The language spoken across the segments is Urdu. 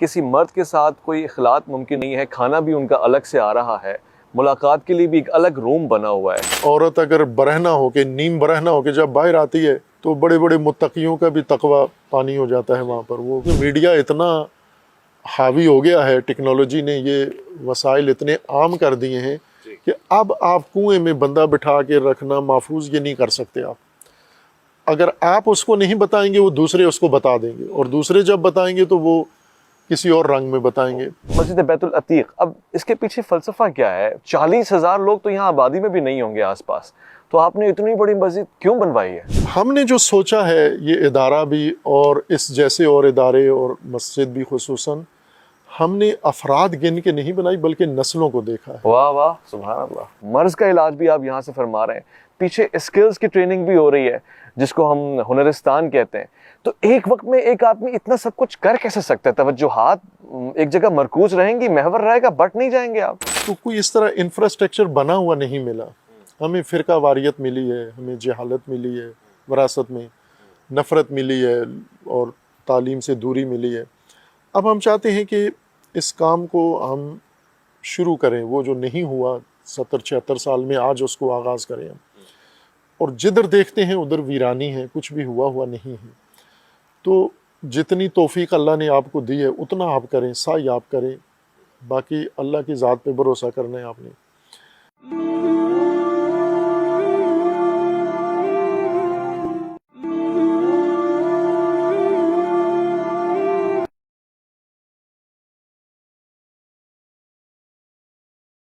کسی مرد کے ساتھ کوئی اختلاط ممکن نہیں ہے، کھانا بھی ان کا الگ سے آ رہا ہے، ملاقات کے لیے بھی ایک الگ روم بنا ہوا ہے۔ عورت اگر برہنہ ہو کے، نیم برہنہ ہو کے جب باہر آتی ہے تو بڑے بڑے متقیوں کا بھی تقوی پانی ہو جاتا ہے وہاں پر۔ وہ میڈیا اتنا حاوی ہو گیا ہے، ٹیکنالوجی نے یہ وسائل اتنے عام کر دیے ہیں کہ اب آپ کنویں میں بندہ بٹھا کے رکھنا محفوظ یہ نہیں کر سکتے آپ۔ اگر آپ اس کو نہیں بتائیں گے وہ دوسرے اس کو بتا دیں گے، اور دوسرے جب بتائیں گے تو وہ کسی اور رنگ میں بتائیں گے۔ مسجد بیت العتیق، اب اس کے پیچھے فلسفہ کیا ہے؟ 40,000 لوگ تو یہاں آبادی میں بھی نہیں ہوں گے آس پاس، تو آپ نے اتنی بڑی مسجد کیوں بنوائی ہے؟ ہم نے جو سوچا ہے، یہ ادارہ بھی اور اس جیسے اور ادارے اور مسجد بھی خصوصاً، ہم نے افراد گن کے نہیں بنائی بلکہ نسلوں کو دیکھا ہے۔ واہ واہ، سبحان اللہ۔ مرض کا علاج بھی آپ یہاں سے فرما رہے ہیں، پیچھے اسکلز کی ٹریننگ بھی ہو رہی ہے جس کو ہم ہنرستان کہتے ہیں۔ تو ایک وقت میں ایک آدمی اتنا سب کچھ کر کیسے سکتا ہے؟ توجہات ایک جگہ مرکوز رہیں گی، محور رہے گا، بٹ نہیں جائیں گے آپ؟ تو کوئی اس طرح انفراسٹرکچر بنا ہوا نہیں ملا۔ ہمیں فرقہ واریت ملی ہے، ہمیں جہالت ملی ہے، وراثت میں نفرت ملی ہے، اور تعلیم سے دوری ملی ہے۔ اب ہم چاہتے ہیں کہ اس کام کو ہم شروع کریں، وہ جو نہیں ہوا 70-76 سال میں، آج اس کو آغاز کریں ہم۔ اور جدھر دیکھتے ہیں ادھر ویرانی ہے، کچھ بھی ہوا نہیں ہے۔ تو جتنی توفیق اللہ نے آپ کو دی ہے اتنا آپ کریں، سعی آپ کریں، باقی اللہ کی ذات پہ بھروسہ کرنا ہے آپ نے۔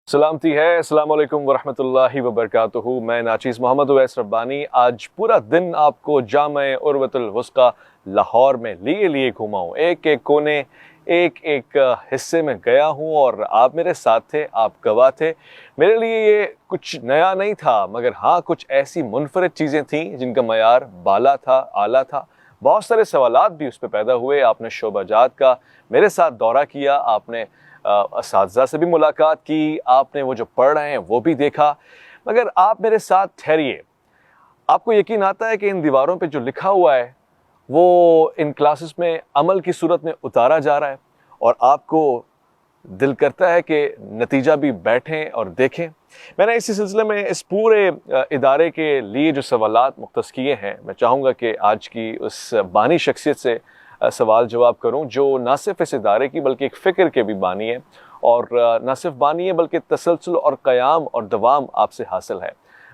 سلامتی ہے، السلام علیکم ورحمۃ اللہ وبرکاتہ۔ میں ناچیز محمد اویس ربانی آج پورا دن آپ کو جامع عروۃ الوثقی لاہور میں لیے گھوما ہوں، ایک ایک کونے، ایک ایک حصے میں گیا ہوں، اور آپ میرے ساتھ تھے، آپ گواہ تھے۔ میرے لیے یہ کچھ نیا نہیں تھا، مگر ہاں کچھ ایسی منفرد چیزیں تھیں جن کا معیار بالا تھا، اعلیٰ تھا۔ بہت سارے سوالات بھی اس پہ پیدا ہوئے۔ آپ نے شعبہ جات کا میرے ساتھ دورہ کیا، آپ نے اساتذہ سے بھی ملاقات کی، آپ نے وہ جو پڑھ رہے ہیں وہ بھی دیکھا، مگر آپ میرے ساتھ ٹھہریے۔ آپ کو یقین آتا ہے کہ ان دیواروں پہ جو لکھا ہوا ہے وہ ان کلاسز میں عمل کی صورت میں اتارا جا رہا ہے، اور آپ کو دل کرتا ہے کہ نتیجہ بھی بیٹھیں اور دیکھیں۔ میں نے اسی سلسلے میں اس پورے ادارے کے لیے جو سوالات مختص کیے ہیں، میں چاہوں گا کہ آج کی اس بانی شخصیت سے سوال جواب کروں جو نہ صرف اس ادارے کی بلکہ ایک فکر کے بھی بانی ہے، اور نہ صرف بانی ہے بلکہ تسلسل اور قیام اور دوام آپ سے حاصل ہے۔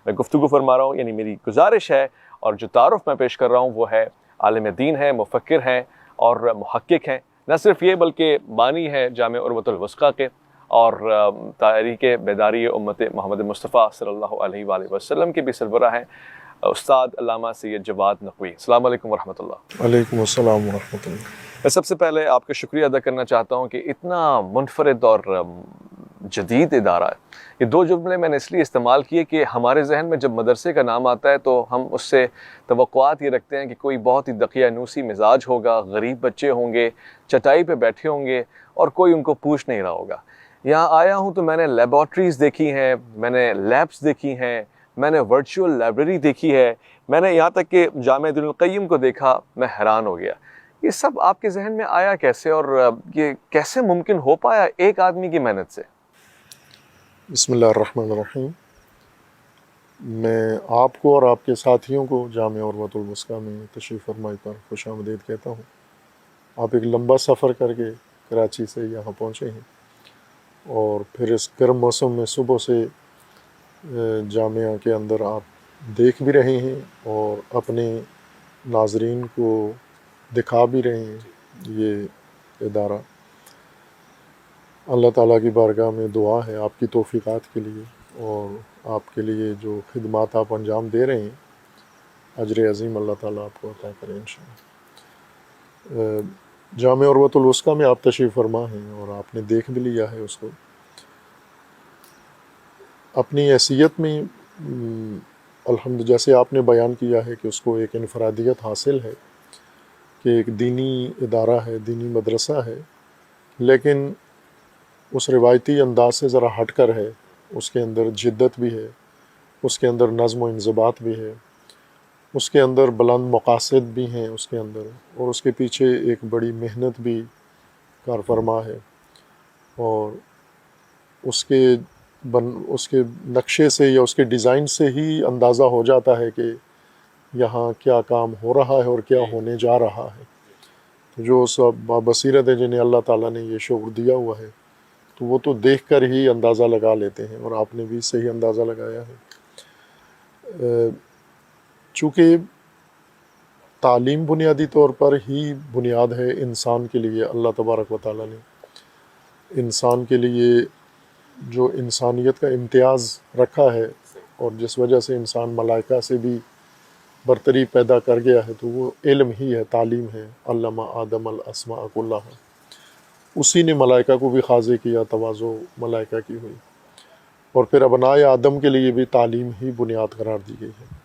میں گفتگو فرما رہا ہوں، یعنی میری گزارش ہے، اور جو تعارف میں پیش کر رہا ہوں وہ ہے عالم دین ہے، مفکر ہیں اور محقق ہیں۔ نہ صرف یہ بلکہ بانی ہے جامع عروۃ الوثقی کے، اور تحریک بیداری امت محمد مصطفیٰ صلی اللہ علیہ وآلہ وسلم کے بھی سربراہ ہیں، استاد علامہ سید جواد نقوی۔ السلام علیکم ورحمۃ اللہ۔ وعلیکم السلام ورحمۃ اللہ۔ میں سب سے پہلے آپ کا شکریہ ادا کرنا چاہتا ہوں کہ اتنا منفرد اور جدید ادارہ ہے۔ یہ دو جملے میں نے اس لیے استعمال کیے کہ ہمارے ذہن میں جب مدرسے کا نام آتا ہے تو ہم اس سے توقعات یہ رکھتے ہیں کہ کوئی بہت ہی دقیانوسی مزاج ہوگا، غریب بچے ہوں گے، چٹائی پہ بیٹھے ہوں گے، اور کوئی ان کو پوچھ نہیں رہا ہوگا۔ یہاں آیا ہوں تو میں نے لیبارٹریز دیکھی ہیں، میں نے لیبس دیکھی ہیں، میں نے ورچوئل لائبریری دیکھی ہے، میں نے یہاں تک کہ جامع ابن القیم کو دیکھا، میں حیران ہو گیا۔ یہ سب آپ کے ذہن میں آیا کیسے، اور یہ کیسے ممکن ہو پایا ایک آدمی کی محنت سے؟ بسم اللہ الرحمن الرحیم۔ میں آپ کو اور آپ کے ساتھیوں کو جامع عروۃ الوثقی میں تشریف فرمائی پر خوش آمدید کہتا ہوں۔ آپ ایک لمبا سفر کر کے کراچی سے یہاں پہنچے ہیں، اور پھر اس گرم موسم میں صبح سے جامعہ کے اندر آپ دیکھ بھی رہے ہیں اور اپنے ناظرین کو دکھا بھی رہے ہیں یہ ادارہ۔ اللہ تعالیٰ کی بارگاہ میں دعا ہے آپ کی توفیقات کے لیے، اور آپ کے لیے جو خدمات آپ انجام دے رہے ہیں، اجر عظیم اللہ تعالیٰ آپ کو عطا کرے انشاءاللہ۔ جامع عروۃ الوثقی میں آپ تشریف فرما ہیں اور آپ نے دیکھ بھی لیا ہے اس کو۔ اپنی حیثیت میں جیسے آپ نے بیان کیا ہے کہ اس کو ایک انفرادیت حاصل ہے کہ ایک دینی ادارہ ہے، دینی مدرسہ ہے، لیکن اس روایتی انداز سے ذرا ہٹ کر ہے۔ اس کے اندر جدت بھی ہے، اس کے اندر نظم و انضباط بھی ہے، اس کے اندر بلند مقاصد بھی ہیں اس کے اندر، اور اس کے پیچھے ایک بڑی محنت بھی کار فرما ہے، اور اس کے نقشے سے یا اس کے ڈیزائن سے ہی اندازہ ہو جاتا ہے کہ یہاں کیا کام ہو رہا ہے اور کیا ہونے جا رہا ہے۔ جو سب بابصیرت ہے جنہیں اللہ تعالیٰ نے یہ شعور دیا ہوا ہے، تو وہ تو دیکھ کر ہی اندازہ لگا لیتے ہیں، اور آپ نے بھی صحیح اندازہ لگایا ہے۔ چونکہ تعلیم بنیادی طور پر ہی بنیاد ہے انسان کے لیے، اللہ تبارک و تعالیٰ نے انسان کے لیے جو انسانیت کا امتیاز رکھا ہے، اور جس وجہ سے انسان ملائکہ سے بھی برتری پیدا کر گیا ہے، تو وہ علم ہی ہے، تعلیم ہے۔ علم آدم الاسماء کلہا، اسی نے ملائکہ کو بھی خاضع کیا، تواضع ملائکہ کی ہوئی، اور پھر ابنائے آدم کے لیے بھی تعلیم ہی بنیاد قرار دی گئی ہے۔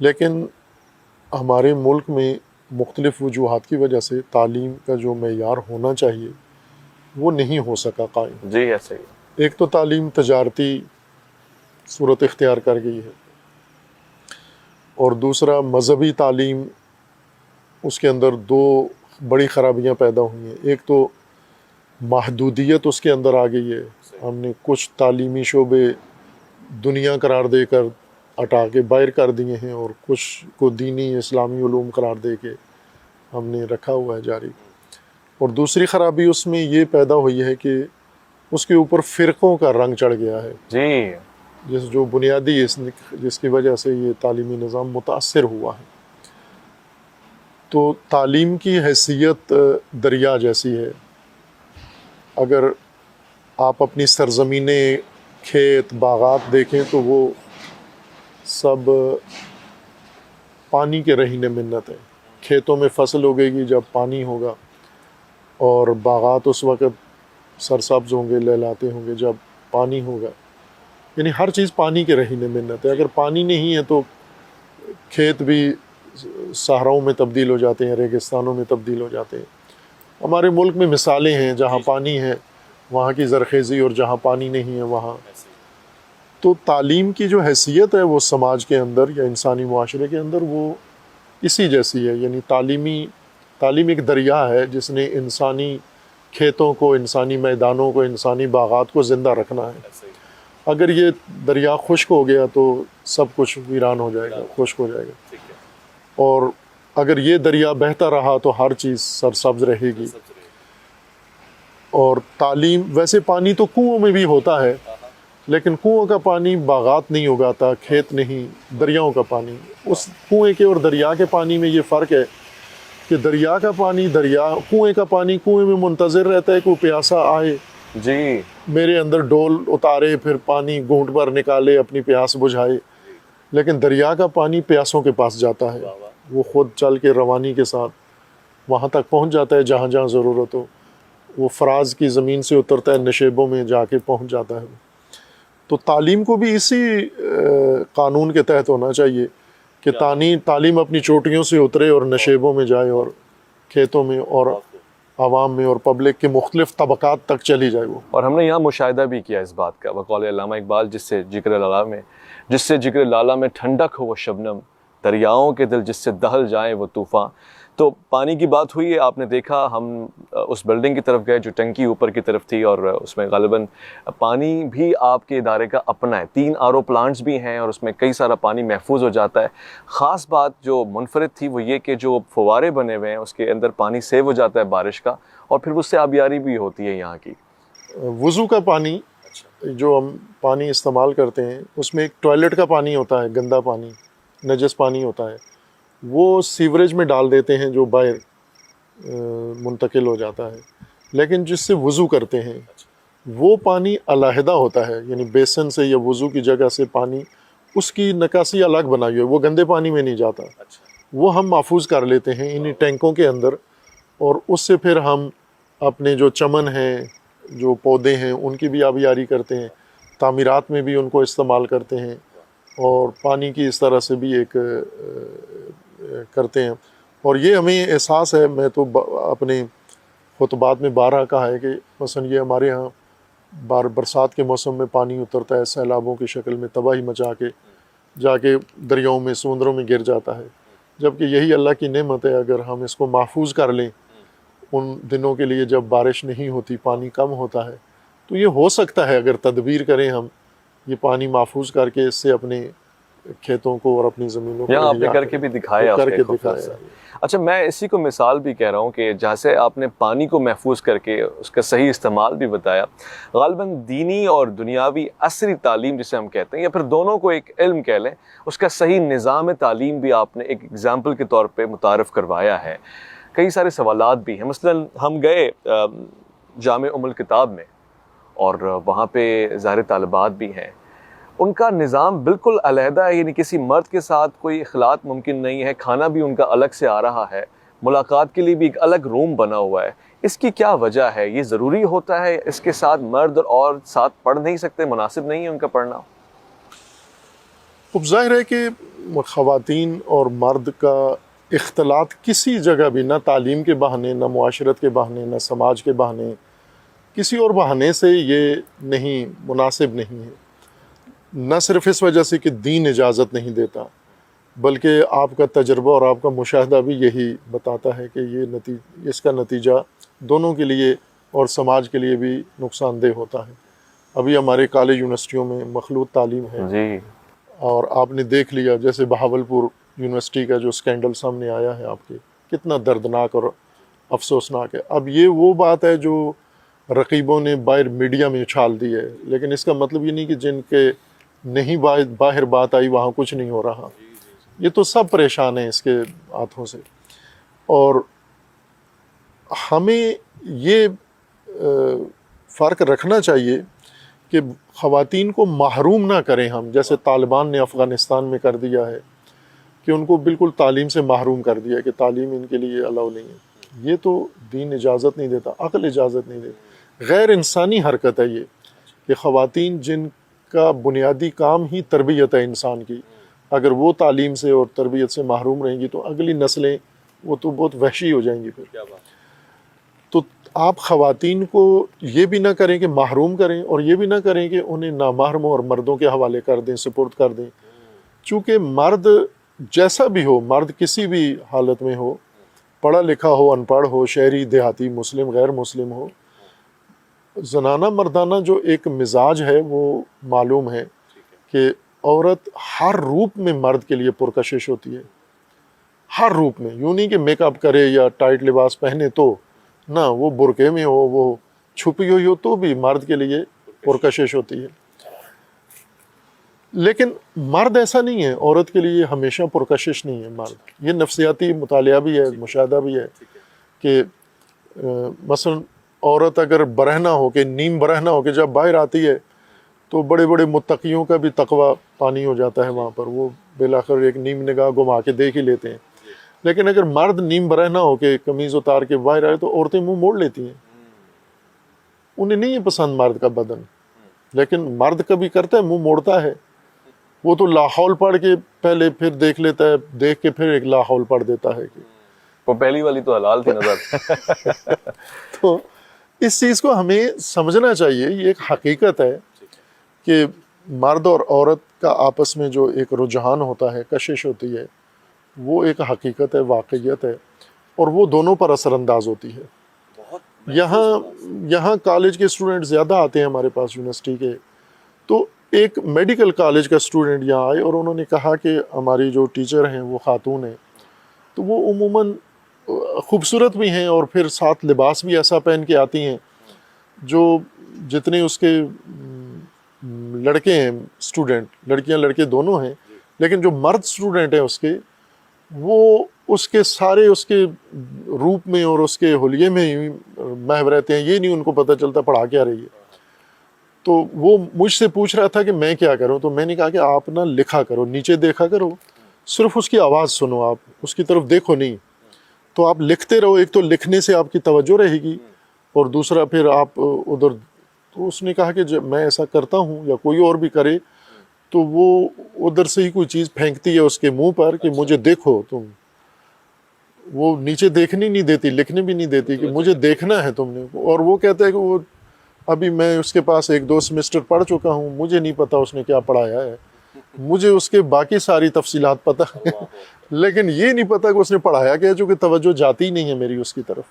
لیکن ہمارے ملک میں مختلف وجوہات کی وجہ سے تعلیم کا جو معیار ہونا چاہیے وہ نہیں ہو سکا قائم۔ جی ایسے ہی۔ ایک تو تعلیم تجارتی صورت اختیار کر گئی ہے، اور دوسرا مذہبی تعلیم، اس کے اندر دو بڑی خرابیاں پیدا ہوئی ہیں۔ ایک تو محدودیت اس کے اندر آ گئی ہے، ہم نے کچھ تعلیمی شعبے دنیا قرار دے کر ہٹا کے باہر کر دیے ہیں، اور کچھ کو دینی اسلامی علوم قرار دے کے ہم نے رکھا ہوا ہے جاری۔ اور دوسری خرابی اس میں یہ پیدا ہوئی ہے کہ اس کے اوپر فرقوں کا رنگ چڑھ گیا ہے، جی جو بنیادی جس کی وجہ سے یہ تعلیمی نظام متاثر ہوا ہے۔ تو تعلیم کی حیثیت دریا جیسی ہے۔ اگر آپ اپنی سرزمینیں، کھیت، باغات دیکھیں تو وہ سب پانی کے رہین منت ہیں۔ کھیتوں میں فصل اگے گی جب پانی ہوگا، اور باغات اس وقت سرسبز ہوں گے، لہلاتے ہوں گے جب پانی ہوگا۔ یعنی ہر چیز پانی کے رہین منت ہے۔ اگر پانی نہیں ہے تو کھیت بھی صحراؤں میں تبدیل ہو جاتے ہیں، ریگستانوں میں تبدیل ہو جاتے ہیں۔ ہمارے ملک میں مثالیں ہیں، جہاں پانی ہے وہاں کی زرخیزی، اور جہاں پانی نہیں ہے وہاں۔ تو تعلیم کی جو حیثیت ہے وہ سماج کے اندر یا انسانی معاشرے کے اندر وہ اسی جیسی ہے۔ یعنی تعلیم ایک دریا ہے جس نے انسانی کھیتوں کو، انسانی میدانوں کو، انسانی باغات کو زندہ رکھنا ہے۔ اگر یہ دریا خشک ہو گیا تو سب کچھ ویران ہو جائے گا، خشک ہو جائے گا۔ اور اگر یہ دریا بہتا رہا تو ہر چیز سرسبز رہے گی۔ اور تعلیم، ویسے پانی تو کنوؤں میں بھی ہوتا ہے، لیکن کنوؤں کا پانی باغات نہیں اگاتا، کھیت نہیں، دریاؤں کا پانی۔ اس کنویں کے اور دریا کے پانی میں یہ فرق ہے کہ دریا کا پانی کنویں کا پانی کنویں میں منتظر رہتا ہے کہ وہ پیاسا آئے، جی میرے اندر ڈول اتارے، پھر پانی گھونٹ پر نکالے، اپنی پیاس بجھائے۔ لیکن دریا کا پانی پیاسوں کے پاس جاتا ہے، وہ خود چل کے روانی کے ساتھ وہاں تک پہنچ جاتا ہے جہاں جہاں ضرورت ہو۔ وہ فراز کی زمین سے اترتا ہے، نشیبوں میں جا کے پہنچ جاتا ہے۔ تو تعلیم کو بھی اسی قانون کے تحت ہونا چاہیے کہ تعلیم اپنی چوٹیوں سے اترے اور نشیبوں میں جائے، اور کھیتوں میں اور عوام میں اور پبلک کے مختلف طبقات تک چلی جائے وہ۔ اور ہم نے یہاں مشاہدہ بھی کیا اس بات کا، بقول علامہ اقبال، جس سے جگر لالہ میں ٹھنڈک ہو وہ شبنم، دریاؤں کے دل جس سے دہل جائیں وہ طوفان۔ تو پانی کی بات ہوئی ہے، آپ نے دیکھا ہم اس بلڈنگ کی طرف گئے جو ٹنکی اوپر کی طرف تھی، اور اس میں غالباً پانی بھی آپ کے ادارے کا اپنا ہے، 3 RO پلانٹس بھی ہیں، اور اس میں کئی سارا پانی محفوظ ہو جاتا ہے۔ خاص بات جو منفرد تھی وہ یہ کہ جو فوارے بنے ہوئے ہیں اس کے اندر پانی سیو ہو جاتا ہے بارش کا، اور پھر اس سے آبیاری بھی ہوتی ہے یہاں کی۔ وضو کا پانی جو ہم پانی استعمال کرتے ہیں، اس میں ایک ٹوائلٹ کا پانی ہوتا ہے، گندا پانی، نجس پانی ہوتا ہے، وہ سیوریج میں ڈال دیتے ہیں جو باہر منتقل ہو جاتا ہے۔ لیکن جس سے وضو کرتے ہیں وہ پانی علیحدہ ہوتا ہے، یعنی بیسن سے یا وضو کی جگہ سے پانی، اس کی نکاسی الگ بنائی ہوئی ہے، وہ گندے پانی میں نہیں جاتا، وہ ہم محفوظ کر لیتے ہیں انہی ٹینکوں کے اندر، اور اس سے پھر ہم اپنے جو چمن ہیں، جو پودے ہیں، ان کی بھی آبیاری کرتے ہیں، تعمیرات میں بھی ان کو استعمال کرتے ہیں، اور پانی کی اس طرح سے بھی ایک کرتے ہیں۔ اور یہ ہمیں احساس ہے، میں تو اپنے خطبات میں بارہا کہا ہے کہ مثلا یہ ہمارے ہاں برسات کے موسم میں پانی اترتا ہے سیلابوں کی شکل میں، تباہی مچا کے جا کے دریاؤں میں، سمندروں میں گر جاتا ہے، جبکہ یہی اللہ کی نعمت ہے۔ اگر ہم اس کو محفوظ کر لیں ان دنوں کے لیے جب بارش نہیں ہوتی، پانی کم ہوتا ہے، تو یہ ہو سکتا ہے اگر تدبیر کریں ہم، یہ پانی محفوظ کر کے اس سے اپنے کھیتوں کو اور اپنی زمینوں کو یہاں آپ نے احیا کر کے بھی دکھایا، کر اس کے کا خوبصورت دکھایا۔ سا۔ اچھا، میں اسی کو مثال بھی کہہ رہا ہوں کہ جہاں سے آپ نے پانی کو محفوظ کر کے اس کا صحیح استعمال بھی بتایا، غالباً دینی اور دنیاوی عصری تعلیم جسے ہم کہتے ہیں، یا پھر دونوں کو ایک علم کہہ لیں، اس کا صحیح نظام تعلیم بھی آپ نے ایک اگزامپل کے طور پہ متعارف کروایا ہے۔ کئی سارے سوالات بھی ہیں، مثلاً ہم گئے جامع ام الکتاب میں، اور وہاں پہ ظاہر طالبات بھی ہیں، ان کا نظام بالکل علیحدہ ہے، یعنی کسی مرد کے ساتھ کوئی اختلاط ممکن نہیں ہے، کھانا بھی ان کا الگ سے آ رہا ہے، ملاقات کے لیے بھی ایک الگ روم بنا ہوا ہے۔ اس کی کیا وجہ ہے؟ یہ ضروری ہوتا ہے اس کے ساتھ مرد اور ساتھ پڑھ نہیں سکتے؟ مناسب نہیں ہے ان کا پڑھنا؟ اب ظاہر ہے کہ خواتین اور مرد کا اختلاط کسی جگہ بھی، نہ تعلیم کے بہانے، نہ معاشرت کے بہانے، نہ سماج کے بہانے، کسی اور بہانے سے یہ نہیں، مناسب نہیں ہے۔ نہ صرف اس وجہ سے کہ دین اجازت نہیں دیتا، بلکہ آپ کا تجربہ اور آپ کا مشاہدہ بھی یہی بتاتا ہے کہ اس کا نتیجہ دونوں کے لیے اور سماج کے لیے بھی نقصان دہ ہوتا ہے۔ ابھی ہمارے کالج یونیورسٹیوں میں مخلوط تعلیم ہے، جی، اور آپ نے دیکھ لیا جیسے بہاولپور یونیورسٹی کا جو سکینڈل سامنے آیا ہے آپ کے، کتنا دردناک اور افسوسناک ہے۔ اب یہ وہ بات ہے جو رقیبوں نے باہر میڈیا میں اچھال دی ہے، لیکن اس کا مطلب یہ نہیں کہ جن کے نہیں باہر بات آئی وہاں کچھ نہیں ہو رہا۔ یہ تو سب پریشان ہیں اس کے ہاتھوں سے، اور ہمیں یہ فرق رکھنا چاہیے کہ خواتین کو محروم نہ کریں ہم، جیسے طالبان نے افغانستان میں کر دیا ہے کہ ان کو بالکل تعلیم سے محروم کر دیا کہ تعلیم ان کے لیے الاؤ نہیں ہے۔ یہ تو دین اجازت نہیں دیتا، عقل اجازت نہیں دیتا، غیر انسانی حرکت ہے یہ کہ خواتین جن کا بنیادی کام ہی تربیت ہے انسان کی، اگر وہ تعلیم سے اور تربیت سے محروم رہیں گی تو اگلی نسلیں وہ تو بہت وحشی ہو جائیں گی پھر۔ تو آپ خواتین کو یہ بھی نہ کریں کہ محروم کریں، اور یہ بھی نہ کریں کہ انہیں نامحرموں اور مردوں کے حوالے کر دیں، سپرد کر دیں، چونکہ مرد جیسا بھی ہو، مرد کسی بھی حالت میں ہو، پڑھا لکھا ہو، ان پڑھ ہو، شہری، دیہاتی، مسلم، غیر مسلم ہو، زنانہ مردانہ جو ایک مزاج ہے وہ معلوم ہے کہ عورت ہر روپ میں مرد کے لیے پرکشش ہوتی ہے، ہر روپ میں۔ یوں نہیں کہ میک اپ کرے یا ٹائٹ لباس پہنے تو نہ، وہ برقعے میں ہو، وہ چھپی ہوئی ہو تو بھی مرد کے لیے پرکشش ہوتی ہے۔ لیکن مرد ایسا نہیں ہے، عورت کے لیے ہمیشہ پرکشش نہیں ہے مرد۔ یہ نفسیاتی مطالعہ بھی ہے، مشاہدہ بھی ہے کہ مثلا عورت اگر برہنہ ہو کے، نیم برہنہ ہو کے جب باہر آتی ہے تو بڑے بڑے متقیوں کا بھی تقوی پانی ہو جاتا ہے وہاں پر، وہ بالآخر ایک نیم نگاہ گھما کے دیکھ ہی لیتے ہیں۔ لیکن اگر مرد نیم برہنہ ہو کے قمیض اتار کے باہر آئے تو عورتیں منہ موڑ لیتی ہیں، انہیں نہیں ہے پسند مرد کا بدن۔ لیکن مرد کبھی کرتا ہے، منہ موڑتا ہے، وہ تو لاحول پڑھ کے پہلے پھر دیکھ لیتا ہے، دیکھ کے پھر ایک لاحول پڑھ دیتا ہے کہ وہ پہلی والی تو حلال تھی نظر۔ تو اس چیز کو ہمیں سمجھنا چاہیے، یہ ایک حقیقت ہے کہ مرد اور عورت کا آپس میں جو ایک رجحان ہوتا ہے، کشش ہوتی ہے، وہ ایک حقیقت ہے، واقعیت ہے، اور وہ دونوں پر اثر انداز ہوتی ہے۔ یہاں کالج کے اسٹوڈنٹ زیادہ آتے ہیں ہمارے پاس یونیورسٹی کے، تو ایک میڈیکل کالج کا اسٹوڈنٹ یہاں آئے اور انہوں نے کہا کہ ہماری جو ٹیچر ہیں وہ خاتون ہیں، تو وہ عموماً خوبصورت بھی ہیں اور پھر ساتھ لباس بھی ایسا پہن کے آتی ہیں جو جتنے اس کے لڑکے ہیں اسٹوڈنٹ، لڑکیاں لڑکے دونوں ہیں، لیکن جو مرد اسٹوڈنٹ ہیں اس کے، وہ اس کے سارے اس کے روپ میں اور اس کے حلیے میں ہی محو رہتے ہیں، یہ نہیں ان کو پتہ چلتا پڑھا کیا رہی ہے۔ تو وہ مجھ سے پوچھ رہا تھا کہ میں کیا کروں، تو میں نے کہا کہ آپ نہ لکھا کرو، نیچے دیکھا کرو، صرف اس کی آواز سنو، آپ اس کی طرف دیکھو نہیں، تو آپ لکھتے رہو، ایک تو لکھنے سے آپ کی توجہ رہے گی، اور دوسرا پھر آپ ادھر۔ تو اس نے کہا کہ جب میں ایسا کرتا ہوں یا کوئی اور بھی کرے تو وہ ادھر سے ہی کوئی چیز پھینکتی ہے اس کے منہ پر کہ مجھے دیکھو تم، وہ نیچے دیکھنے نہیں دیتی، لکھنے بھی نہیں دیتی کہ مجھے دیکھنا ہے تم نے۔ اور وہ کہتا ہے کہ وہ ابھی میں اس کے پاس 1-2 سیمسٹر پڑھ چکا ہوں، مجھے نہیں پتا اس نے کیا پڑھایا ہے، مجھے اس کے باقی ساری تفصیلات پتہ ہے لیکن یہ نہیں پتا کہ اس نے پڑھایا کیا، چونکہ توجہ جاتی ہی نہیں ہے میری اس کی طرف۔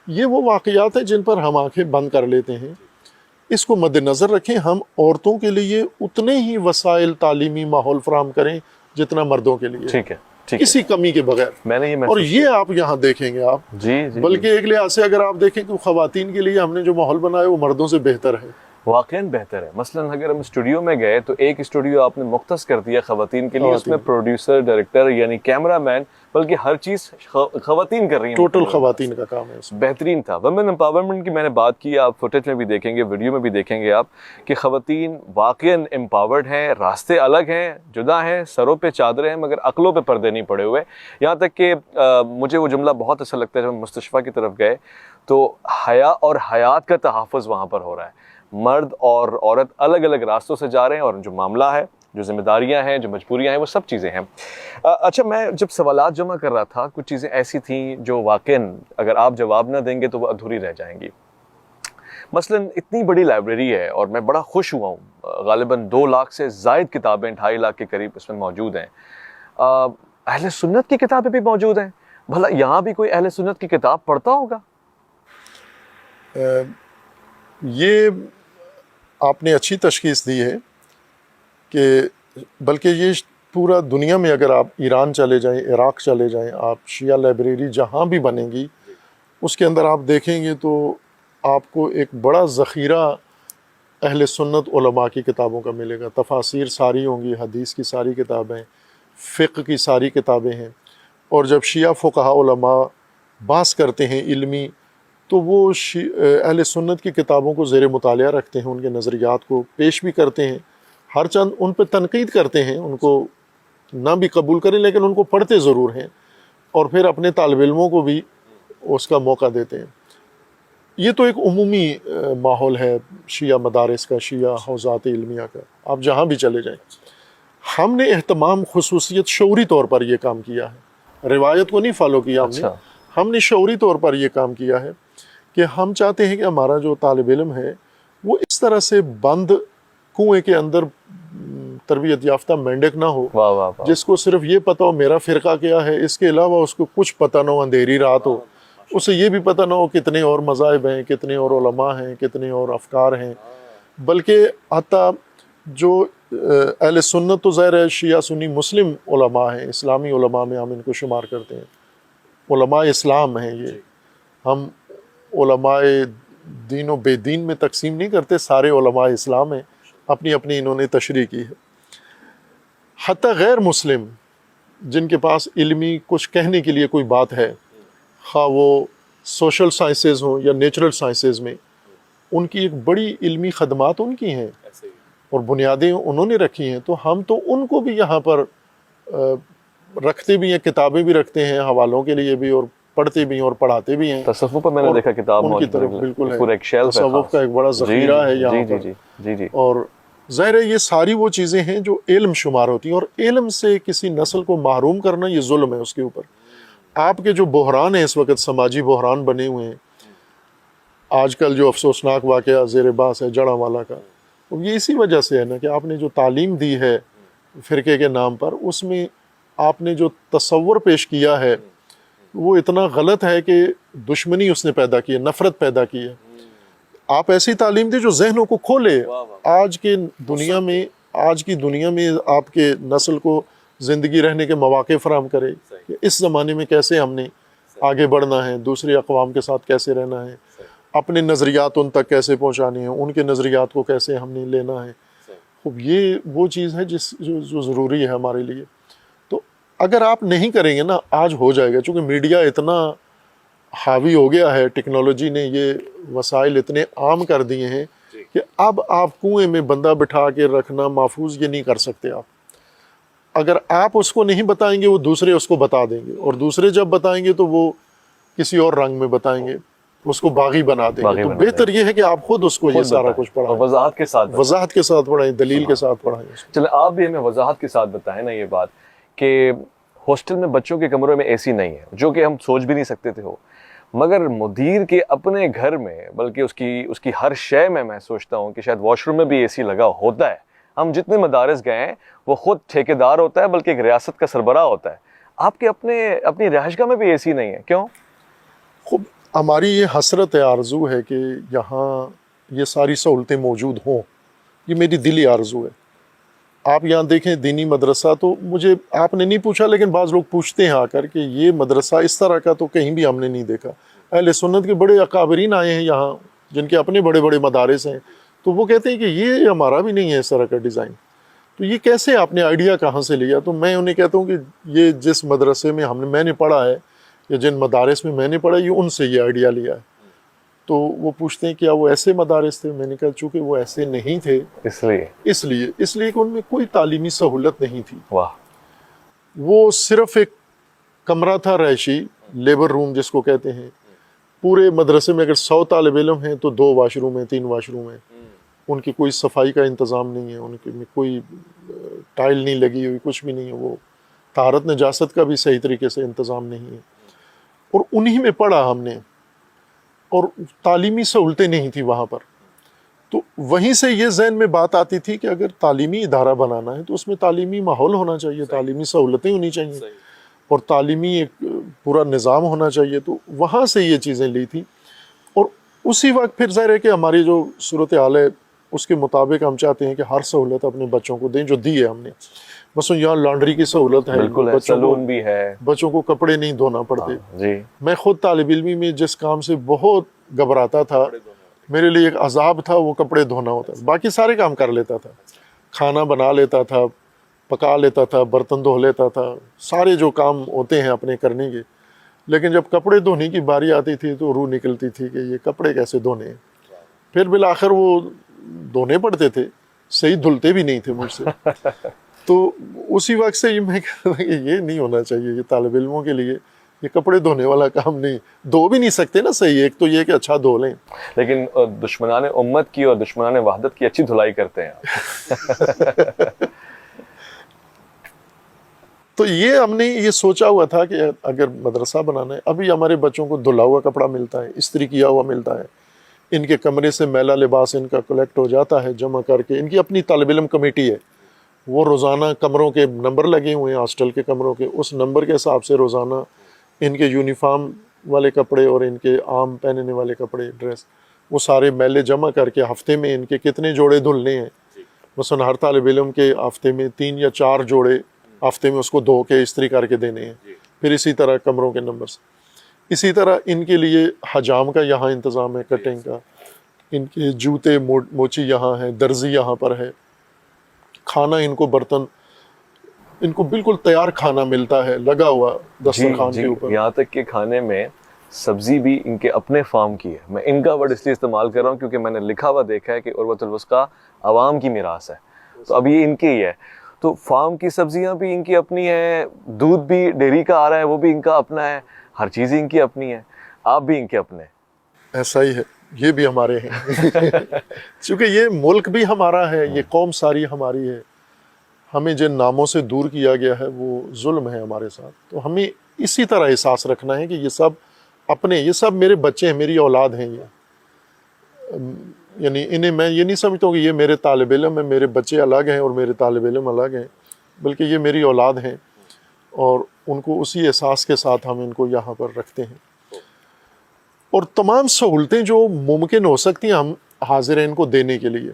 یہ وہ واقعات ہیں جن پر ہم آنکھیں بند کر لیتے ہیں. اس کو مد نظر رکھیں, ہم عورتوں کے لیے اتنے ہی وسائل تعلیمی ماحول فراہم کریں جتنا مردوں کے لیے, ٹھیک ہے, ٹھیک ہے, کسی کمی کے بغیر. میں نے یہ اور محسوس یہ آپ یہاں دیکھیں گے آپ, جی جی بلکہ ایک لحاظ سے اگر آپ دیکھیں کہ خواتین کے لیے ہم نے جو ماحول بنایا وہ مردوں سے بہتر ہے. واقعاً بہتر ہے. مثلا اگر ہم اسٹوڈیو میں گئے تو ایک اسٹوڈیو آپ نے مختص کر دیا خواتین کے لیے, اس میں پروڈیوسر, ڈائریکٹر یعنی کیمرہ مین, بلکہ ہر چیز خواتین کر رہی ہیں. ٹوٹل خواتین کا کام ہے. بہترین تھا. ویمن امپاورمنٹ کی میں نے بات کی, آپ فوٹیج میں بھی دیکھیں گے, ویڈیو میں بھی دیکھیں گے آپ, کہ خواتین واقعاً امپاورڈ ہیں, راستے الگ ہیں, جدا ہیں, سروں پہ چادریں ہیں مگر عقلوں پہ پردے نہیں پڑے ہوئے. یہاں تک کہ مجھے وہ جملہ بہت اچھا لگتا ہے جب ہم مستشفیٰ کی طرف گئے تو حیا اور حیات کا تحفظ وہاں پر ہو رہا ہے. مرد اور عورت الگ الگ راستوں سے جا رہے ہیں, اور جو معاملہ ہے, جو ذمہ داریاں ہیں, جو مجبوریاں ہیں, وہ سب چیزیں ہیں. اچھا, میں جب سوالات جمع کر رہا تھا, کچھ چیزیں ایسی تھیں جو واقعاً اگر آپ جواب نہ دیں گے تو وہ ادھوری رہ جائیں گی. مثلا اتنی بڑی لائبریری ہے اور میں بڑا خوش ہوا ہوں, غالباً 2 لاکھ سے زائد کتابیں, 2.5 لاکھ کے قریب اس میں موجود ہیں. اہل سنت کی کتابیں بھی موجود ہیں. بھلا یہاں بھی کوئی اہل سنت کی کتاب پڑھتا ہوگا؟ یہ آپ نے اچھی تشخیص دی ہے کہ بلکہ یہ پورا دنیا میں اگر آپ ایران چلے جائیں, عراق چلے جائیں, آپ شیعہ لائبریری جہاں بھی بنے گی اس کے اندر آپ دیکھیں گے تو آپ کو ایک بڑا ذخیرہ اہل سنت علماء کی کتابوں کا ملے گا. تفاسیر ساری ہوں گی, حدیث کی ساری کتابیں, فقہ کی ساری کتابیں ہیں. اور جب شیعہ فقہاء علماء بحث کرتے ہیں علمی, تو وہ اہل سنت کی کتابوں کو زیر مطالعہ رکھتے ہیں, ان کے نظریات کو پیش بھی کرتے ہیں, ہر چند ان پہ تنقید کرتے ہیں, ان کو نہ بھی قبول کریں لیکن ان کو پڑھتے ضرور ہیں, اور پھر اپنے طالب علموں کو بھی اس کا موقع دیتے ہیں. یہ تو ایک عمومی ماحول ہے شیعہ مدارس کا, شیعہ حوزات علمیہ کا, آپ جہاں بھی چلے جائیں. ہم نے اہتمام خصوصیت شعوری طور پر یہ کام کیا ہے, روایت کو نہیں فالو کیا ہم نے شعوری طور پر یہ کام کیا ہے کہ ہم چاہتے ہیں کہ ہمارا جو طالب علم ہے وہ اس طرح سے بند کنویں کے اندر تربیت یافتہ مینڈک نہ ہو, جس کو صرف یہ پتہ ہو میرا فرقہ کیا ہے, اس کے علاوہ اس کو کچھ پتہ نہ ہو, اندھیری رات ہو, اسے یہ بھی پتہ نہ ہو کتنے اور مذاہب ہیں, کتنے اور علماء ہیں, کتنے اور افکار ہیں. بلکہ حتیٰ جو اہل سنت تو ظاہر ہے شیعہ سنی مسلم علماء ہیں, اسلامی علماء میں ہم ان کو شمار کرتے ہیں, علماء اسلام ہیں یہ. ہم علماء دین و بے دین میں تقسیم نہیں کرتے, سارے علماء اسلام ہیں, اپنی اپنی انہوں نے تشریح کی ہے. حتیٰ غیر مسلم جن کے پاس علمی کچھ کہنے کے لیے کوئی بات ہے, خواہ وہ سوشل سائنسز ہوں یا نیچرل سائنسز میں, ان کی ایک بڑی علمی خدمات ان کی ہیں اور بنیادیں انہوں نے رکھی ہیں. تو ہم تو ان کو بھی یہاں پر رکھتے بھی ہیں, کتابیں بھی رکھتے ہیں حوالوں کے لیے بھی, اور پڑھتے بھی ہیں اور پڑھاتے بھی ہیں. تصوف پر میں نے دیکھا کتاب ان کی طرف بالکل ہے, تصوف کا ایک بڑا ذخیرہ ہے یہاں پر. اور ظاہر ہے یہ ساری وہ چیزیں ہیں جو علم شمار ہوتی ہیں, اور علم سے کسی نسل کو محروم کرنا یہ ظلم ہے اس کے اوپر. آپ کے جو بحران ہیں اس وقت, سماجی بحران بنے ہوئے ہیں آج کل, جو افسوسناک واقعہ زیر باس ہے جڑاں کا, یہ اسی وجہ سے ہے نا کہ آپ نے جو تعلیم دی ہے فرقے کے نام پر, اس میں آپ نے جو تصور پیش کیا ہے وہ اتنا غلط ہے کہ دشمنی اس نے پیدا کی ہے, نفرت پیدا کی ہے. آپ ایسی تعلیم دیں جو ذہنوں کو کھولے. آج کی دنیا میں آپ کے نسل کو زندگی رہنے کے مواقع فراہم کرے کہ اس زمانے میں کیسے ہم نے آگے بڑھنا ہے, دوسرے اقوام کے ساتھ کیسے رہنا ہے, اپنے نظریات ان تک کیسے پہنچانے ہیں, ان کے نظریات کو کیسے ہم نے لینا ہے. یہ وہ چیز ہے جو ضروری ہے ہمارے لیے. تو اگر آپ نہیں کریں گے نا, آج ہو جائے گا, چونکہ میڈیا اتنا حاوی ہو گیا ہے, ٹیکنالوجی نے یہ وسائل اتنے عام کر دیے ہیں کہ اب آپ کنویں میں بندہ بٹھا کے رکھنا محفوظ یہ نہیں کر سکتے. آپ اگر آپ اس کو نہیں بتائیں گے وہ دوسرے اس کو بتا دیں گے, اور دوسرے جب بتائیں گے تو وہ کسی اور رنگ میں بتائیں گے, اس کو باغی بنا دیں گے. تو بہتر یہ ہے کہ آپ خود اس کو یہ سارا کچھ پڑھائیں, وضاحت کے ساتھ پڑھائیں, دلیل کے ساتھ پڑھائیں. چلیں آپ بھی ہمیں وضاحت کے ساتھ بتائیں نا یہ بات کہ ہاسٹل میں بچوں کے کمروں میں اے سی نہیں ہے, جو کہ ہم سوچ بھی نہیں سکتے تھے ہو, مگر مدیر کے اپنے گھر میں, بلکہ اس کی ہر شے میں سوچتا ہوں کہ شاید واش روم میں بھی اے سی لگا ہوتا ہے. ہم جتنے مدارس گئے ہیں وہ خود ٹھیکیدار ہوتا ہے, بلکہ ایک ریاست کا سربراہ ہوتا ہے. آپ کے اپنی رہائش گاہ میں بھی اے سی نہیں ہے, کیوں؟ خوب ہماری یہ حسرت ہے، آرزو ہے کہ یہاں یہ ساری سہولتیں موجود ہوں، یہ میری دلی آرزو ہے۔ آپ یہاں دیکھیں دینی مدرسہ، تو مجھے آپ نے نہیں پوچھا لیکن بعض لوگ پوچھتے ہیں آ کر کہ یہ مدرسہ اس طرح کا تو کہیں بھی ہم نے نہیں دیکھا۔ اہل سنت کے بڑے اکابرین آئے ہیں یہاں جن کے اپنے بڑے بڑے مدارس ہیں، تو وہ کہتے ہیں کہ یہ ہمارا بھی نہیں ہے اس طرح کا ڈیزائن، تو یہ کیسے آپ نے آئیڈیا کہاں سے لیا؟ تو میں انہیں کہتا ہوں کہ یہ جس مدرسے میں میں نے پڑھا ہے یا جن مدارس میں میں نے پڑھا، یہ ان سے یہ آئیڈیا لیا ہے۔ تو وہ پوچھتے ہیں کیا وہ ایسے مدارس تھے؟ میں نے کہا چونکہ وہ ایسے نہیں تھے، اس لیے کہ ان میں کوئی تعلیمی سہولت نہیں تھی۔ واہ، وہ صرف ایک کمرہ تھا رہائشی، لیبر روم جس کو کہتے ہیں۔ پورے مدرسے میں اگر 100 طالب علم ہیں تو 2 واش روم ہیں، 3 واش روم ہیں۔ ان کی کوئی صفائی کا انتظام نہیں ہے، ان کے میں کوئی ٹائل نہیں لگی ہوئی، کچھ بھی نہیں ہے، وہ طہارت نجاست کا بھی صحیح طریقے سے انتظام نہیں ہے۔ اور انہی میں پڑھا ہم نے، اور تعلیمی سہولتیں نہیں تھی وہاں پر۔ تو وہیں سے یہ ذہن میں بات آتی تھی کہ اگر تعلیمی ادارہ بنانا ہے تو اس میں تعلیمی ماحول ہونا چاہیے، تعلیمی سہولتیں ہونی چاہیے، اور تعلیمی ایک پورا نظام ہونا چاہیے۔ تو وہاں سے یہ چیزیں لی تھی، اور اسی وقت پھر ظاہر ہے کہ ہماری جو صورتحال ہے اس کے مطابق ہم چاہتے ہیں کہ ہر سہولت اپنے بچوں کو دیں جو دی ہے ہم نے۔ مثلا یہاں لانڈری کی سہولت ہے، بالکل ہے، سلون بھی ہے، بچوں کو کپڑے نہیں دھونا پڑتے۔ جی، میں خود طالب علمی میں جس کام سے بہت گھبراتا تھا، میرے لیے ایک عذاب تھا وہ کپڑے دھونا ہوتا، باقی سارے کام کر لیتا تھا، کھانا بنا لیتا تھا، پکا لیتا تھا، برتن دھو لیتا تھا، سارے جو کام ہوتے ہیں اپنے کرنے کے، لیکن جب کپڑے دھونے کی باری آتی تھی تو روح نکلتی تھی کہ یہ کپڑے کیسے دھونے ہیں۔ پھر بالآخر وہ دھونے پڑتے تھے، صحیح دھلتے بھی نہیں تھے مجھ سے۔ تو اسی وقت سے میں کہتا کہ یہ نہیں ہونا چاہیے، یہ طالب علموں کے لیے یہ کپڑے دھونے والا کام نہیں، دھو بھی نہیں سکتے نا صحیح، ایک تو یہ کہ اچھا دھو لیں، لیکن دشمنان امت کی اور دشمنان وحدت کی اچھی دھلائی کرتے ہیں۔ تو یہ ہم نے یہ سوچا ہوا تھا کہ اگر مدرسہ بنانا ہے، ابھی ہمارے بچوں کو دھلا ہوا کپڑا ملتا ہے، استری کیا ہوا ملتا ہے، ان کے کمرے سے میلا لباس ان کا کلیکٹ ہو جاتا ہے جمع کر کے۔ ان کی اپنی طالب علم کمیٹی ہے، وہ روزانہ کمروں کے نمبر لگے ہوئے ہیں ہاسٹل کے کمروں کے، اس نمبر کے حساب سے روزانہ ان کے یونیفارم والے کپڑے اور ان کے عام پہننے والے کپڑے ڈریس وہ سارے میلے جمع کر کے ہفتے میں ان کے کتنے جوڑے دھلنے ہیں، مثلا ہر طالب علم کے ہفتے میں 3 یا 4 جوڑے ہفتے میں اس کو دھو کے استری کر کے دینے ہیں، پھر اسی طرح کمروں کے نمبر سے۔ اسی طرح ان کے لیے حجام کا یہاں انتظام ہے، کٹنگ کا، ان کے جوتے موچی یہاں ہے، درزی یہاں پر ہے، کھانا ان کو برتن ان کو بالکل تیار کھانا ملتا ہے لگا ہوا دسترخوان کے اوپر۔ یہاں تک کہ کھانے میں سبزی بھی ان کے اپنے فارم کی ہے۔ میں ان کا ورڈ اس لیے استعمال کر رہا ہوں کیونکہ میں نے لکھا ہوا دیکھا ہے کہ عروۃ الوثقیٰ عوام کی میراث ہے، تو اب یہ ان کی ہی ہے۔ تو فارم کی سبزیاں بھی ان کی اپنی ہیں، دودھ بھی ڈیری کا آ رہا ہے وہ بھی ان کا اپنا ہے، ہر چیز ان کی اپنی ہے، آپ بھی ان کے اپنے۔ ایسا ہی ہے، یہ بھی ہمارے ہیں چونکہ یہ ملک بھی ہمارا ہے، یہ قوم ساری ہماری ہے۔ ہمیں جن ناموں سے دور کیا گیا ہے وہ ظلم ہے ہمارے ساتھ، تو ہمیں اسی طرح احساس رکھنا ہے کہ یہ سب اپنے، یہ سب میرے بچے ہیں، میری اولاد ہیں یہ، یعنی انہیں میں یہ نہیں سمجھتا ہوں کہ یہ میرے طالب علم ہیں، میرے بچے الگ ہیں اور میرے طالب علم الگ ہیں، بلکہ یہ میری اولاد ہیں، اور ان کو اسی احساس کے ساتھ ہم ان کو یہاں پر رکھتے ہیں۔ اور تمام سہولتیں جو ممکن ہو سکتی ہیں ہم حاضر ہیں ان کو دینے کے لیے۔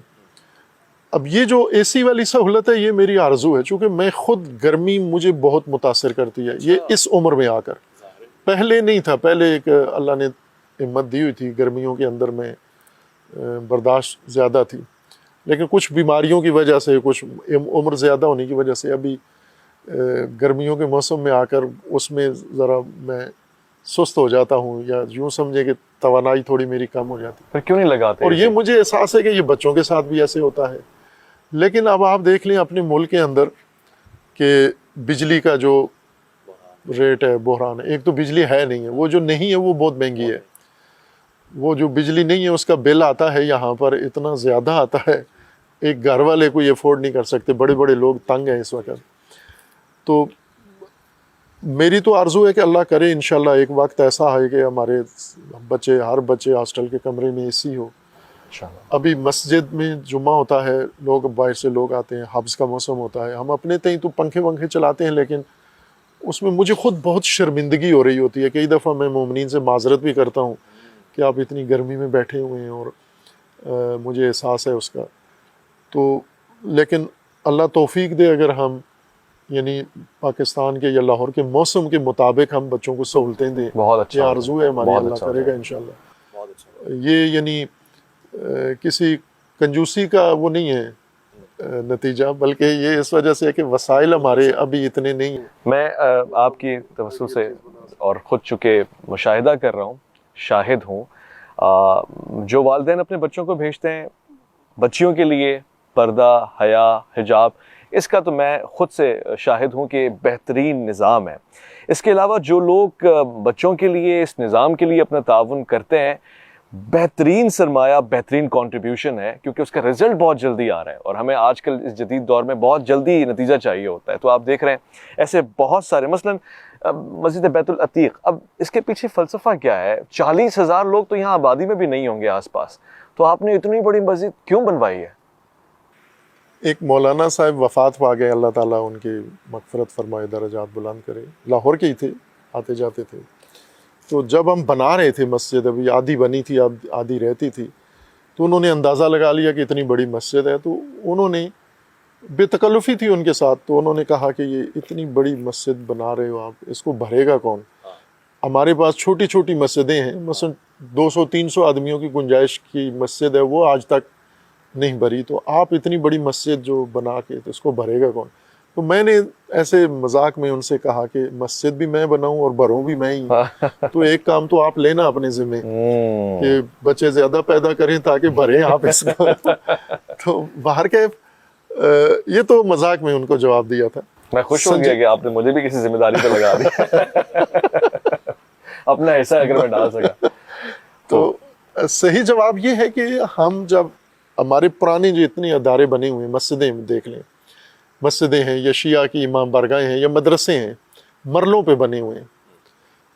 اب یہ جو اے سی والی سہولت ہے یہ میری آرزو ہے، چونکہ میں خود گرمی مجھے بہت متاثر کرتی ہے، یہ اس عمر میں آ کر، پہلے نہیں تھا، پہلے ایک اللہ نے ہمت دی ہوئی تھی، گرمیوں کے اندر میں برداشت زیادہ تھی، لیکن کچھ بیماریوں کی وجہ سے، کچھ عمر زیادہ ہونے کی وجہ سے ابھی گرمیوں کے موسم میں آ کر اس میں ذرا میں سست ہو جاتا ہوں، یا یوں سمجھے کہ توانائی تھوڑی میری کم ہو جاتی ہے۔ پھر کیوں نہیں لگاتے؟ اور یہ مجھے احساس ہے کہ یہ بچوں کے ساتھ بھی ایسے ہوتا ہے، لیکن اب آپ دیکھ لیں اپنے ملک کے اندر کہ بجلی کا جو ریٹ ہے، بحران ہے، ایک تو بجلی ہے نہیں ہے، وہ جو نہیں ہے وہ بہت مہنگی ہے، وہ جو بجلی نہیں ہے اس کا بل آتا ہے یہاں پر اتنا زیادہ آتا ہے، ایک گھر والے کو یہ افورڈ نہیں کر سکتے، بڑے بڑے لوگ تنگ ہیں اس وقت۔ تو میری تو آرزو ہے کہ اللہ کرے انشاءاللہ ایک وقت ایسا آئے کہ ہمارے بچے، ہر بچے ہاسٹل کے کمرے میں اے سی ہو۔ ابھی مسجد میں جمعہ ہوتا ہے، لوگ باہر سے لوگ آتے ہیں، حبس کا موسم ہوتا ہے، ہم اپنے تئیں تو پنکھے ونکھے چلاتے ہیں، لیکن اس میں مجھے خود بہت شرمندگی ہو رہی ہوتی ہے، کئی دفعہ میں مومنین سے معذرت بھی کرتا ہوں کہ آپ اتنی گرمی میں بیٹھے ہوئے ہیں اور مجھے احساس ہے اس کا. تو لیکن اللہ توفیق دے اگر ہم یعنی پاکستان کے یا لاہور کے موسم کے مطابق ہم بچوں کو سہولتیں دیں. بہت اچھا یہ ہوگا. آرزو ہے ہماری, بہت اللہ اچھا کرے ہوگا. گا انشاءاللہ. بہت اچھا. یہ یعنی کسی کنجوسی کا وہ نہیں ہے نتیجہ، بلکہ یہ اس وجہ سے ہے کہ وسائل ہمارے ابھی اتنے نہیں ہیں. میں آپ کی توسل سے اور خود چونکہ مشاہدہ کر رہا ہوں، شاہد ہوں، جو والدین اپنے بچوں کو بھیجتے ہیں بچیوں کے لیے پردہ، حیا، حجاب، اس کا تو میں خود سے شاہد ہوں کہ بہترین نظام ہے. اس کے علاوہ جو لوگ بچوں کے لیے اس نظام کے لیے اپنا تعاون کرتے ہیں، بہترین سرمایہ، بہترین کنٹریبیوشن ہے، کیونکہ اس کا رزلٹ بہت جلدی آ رہا ہے اور ہمیں آج کل اس جدید دور میں بہت جلدی نتیجہ چاہیے ہوتا ہے. تو آپ دیکھ رہے ہیں ایسے بہت سارے، مثلا مسجد بیت العتیق، اب اس کے پیچھے فلسفہ کیا ہے؟ 40,000 لوگ تو یہاں آبادی میں بھی نہیں ہوں گے آس پاس، تو آپ نے اتنی بڑی مسجد کیوں بنوائی ہے؟ ایک مولانا صاحب وفات پا گئے، اللہ تعالیٰ ان کی مغفرت فرمائے، درجات بلند کرے. لاہور کے ہی تھے، آتے جاتے تھے. تو جب ہم بنا رہے تھے مسجد، ابھی آدھی بنی تھی، اب آدھی رہتی تھی، تو انہوں نے اندازہ لگا لیا کہ اتنی بڑی مسجد ہے. تو انہوں نے بے تکلفی تھی ان کے ساتھ، تو انہوں نے کہا کہ یہ اتنی بڑی مسجد بنا رہے ہو آپ، اس کو بھرے گا کون؟ ہمارے پاس چھوٹی چھوٹی مسجدیں ہیں، مثلا 200-300 آدمیوں کی گنجائش کی مسجد ہے، وہ آج تک نہیں بھری، تو آپ اتنی بڑی مسجد جو بنا کے تو اس کو بھرے گا کون؟ تو میں نے ایسے مذاق میں ان سے کہا کہ مسجد بھی میں بناؤں اور بھروں بھی میں ہی. تو ایک کام تو آپ لینا اپنے ذمہ کہ بچے زیادہ پیدا کریں تاکہ بھریں آپ اس کو. تو باہر کے یہ تو مذاق میں ان کو جواب دیا تھا. میں خوش ہو گیا کہ آپ نے مجھے بھی کسی ذمہ داری پہ لگا دی، اپنا حصہ اگر میں ڈال سکا. تو صحیح جواب یہ ہے کہ ہم جب ہمارے پرانے جو اتنے ادارے بنے ہوئے ہیں، مسجدیں دیکھ لیں، مسجدیں ہیں یا شیعہ کی امام بارگاہیں ہیں یا مدرسے ہیں، مرلوں پہ بنے ہوئے ہیں.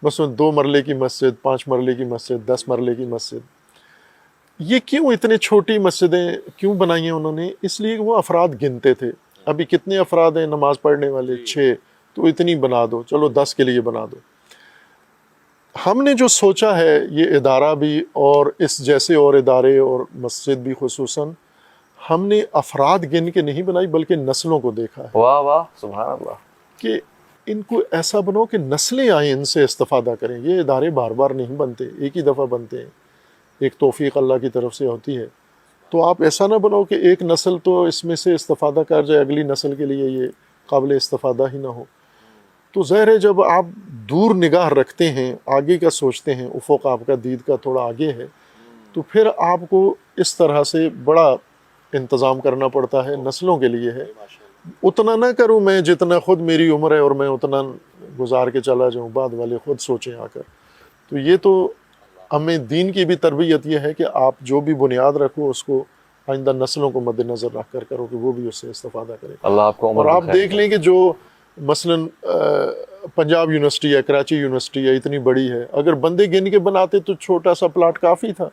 مثلا 2 مرلے کی مسجد، 5 مرلے کی مسجد، 10 مرلے کی مسجد. یہ کیوں اتنے چھوٹی مسجدیں کیوں بنائی ہیں انہوں نے؟ اس لیے کہ وہ افراد گنتے تھے. ابھی کتنے افراد ہیں نماز پڑھنے والے؟ 6. تو اتنی بنا دو، چلو 10 کے لیے بنا دو. ہم نے جو سوچا ہے، یہ ادارہ بھی اور اس جیسے اور ادارے اور مسجد بھی خصوصاً، ہم نے افراد گن کے نہیں بنائی بلکہ نسلوں کو دیکھا ہے. واہ واہ، سبحان اللہ. کہ ان کو ایسا بناؤ کہ نسلیں آئیں، ان سے استفادہ کریں. یہ ادارے بار بار نہیں بنتے، ایک ہی دفعہ بنتے ہیں، ایک توفیق اللہ کی طرف سے ہوتی ہے. تو آپ ایسا نہ بناؤ کہ ایک نسل تو اس میں سے استفادہ کر جائے، اگلی نسل کے لیے یہ قابل استفادہ ہی نہ ہو. تو ظاہر ہے جب آپ دور نگاہ رکھتے ہیں، آگے کا سوچتے ہیں، افق آپ کا دید کا تھوڑا آگے ہے، تو پھر آپ کو اس طرح سے بڑا انتظام کرنا پڑتا ہے، نسلوں کے لیے ہے. اتنا نہ کروں میں جتنا خود میری عمر ہے اور میں اتنا گزار کے چلا جاؤں، بعد والے خود سوچیں آ کر. تو یہ تو ہمیں دین کی بھی تربیت یہ ہے کہ آپ جو بھی بنیاد رکھو اس کو آئندہ نسلوں کو مد نظر رکھ کر کرو کہ وہ بھی اس سے استفادہ کریں. اللہ آپ کو عمر اور آپ بخیر دیکھ لیں کہ جو مثلاً پنجاب یونیورسٹی ہے، کراچی یونیورسٹی ہے، اتنی بڑی ہے، اگر بندے گن کے بناتے تو چھوٹا سا پلاٹ کافی تھا،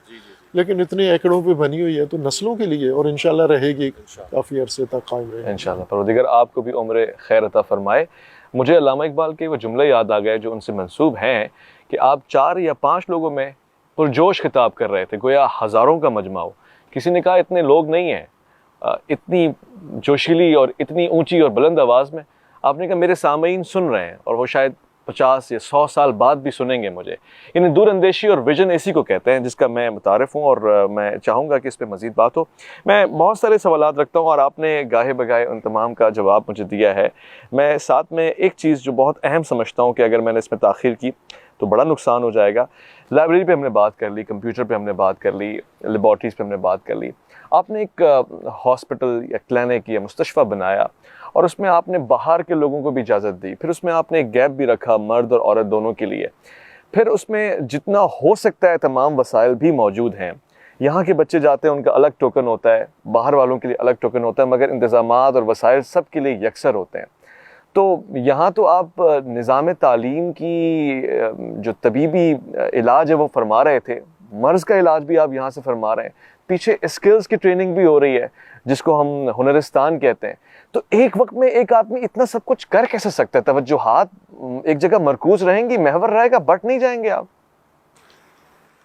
لیکن اتنے ایکڑوں پہ بنی ہوئی ہے تو نسلوں کے لیے، اور انشاءاللہ رہے گی، کافی عرصے تک قائم رہے گی. انشاءاللہ. پروردگار آپ کو بھی عمر خیر عطا فرمائے. مجھے علامہ اقبال کے وہ جملے یاد آ گئے جو ان سے منسوب ہیں کہ آپ 4 یا 5 لوگوں میں پرجوش خطاب کر رہے تھے، گویا ہزاروں کا مجمع ہو. کسی نے کہا اتنے لوگ نہیں ہیں اتنی جوشیلی اور اتنی اونچی اور بلند آواز میں. آپ نے کہا میرے سامعین سن رہے ہیں اور وہ شاید 50 یا 100 سال بعد بھی سنیں گے مجھے. یعنی دور اندیشی اور ویژن اسی کو کہتے ہیں جس کا میں متعارف ہوں، اور میں چاہوں گا کہ اس پہ مزید بات ہو. میں بہت سارے سوالات رکھتا ہوں اور آپ نے گاہے بگاہے ان تمام کا جواب مجھے دیا ہے. میں ساتھ میں ایک چیز جو بہت اہم سمجھتا ہوں کہ اگر میں نے اس میں تاخیر کی تو بڑا نقصان ہو جائے گا. لائبریری پہ ہم نے بات کر لی، کمپیوٹر پہ ہم نے بات کر لی، لیبارٹریز پہ ہم نے بات کر لی. آپ نے ایک ہاسپٹل یا کلینک یا مستشفیٰ بنایا اور اس میں آپ نے باہر کے لوگوں کو بھی اجازت دی. پھر اس میں آپ نے ایک گیپ بھی رکھا مرد اور عورت دونوں کے لیے. پھر اس میں جتنا ہو سکتا ہے تمام وسائل بھی موجود ہیں. یہاں کے بچے جاتے ہیں ان کا الگ ٹوکن ہوتا ہے، باہر والوں کے لیے الگ ٹوکن ہوتا ہے، مگر انتظامات اور وسائل سب کے لیے یکسر ہوتے ہیں. تو یہاں تو آپ نظام تعلیم کی جو طبیبی علاج ہے وہ فرما رہے تھے، مرض کا علاج بھی آپ یہاں سے فرما رہے ہیں. پیچھے اسکلز کی ٹریننگ بھی ہو رہی ہے جس کو ہم ہنرستان کہتے ہیں. تو ایک وقت میں ایک آدمی اتنا سب کچھ کر کیسے سکتا ہے؟ توجہات ایک جگہ مرکوز رہیں گی، محور رہے گا، بٹ نہیں جائیں گے آپ؟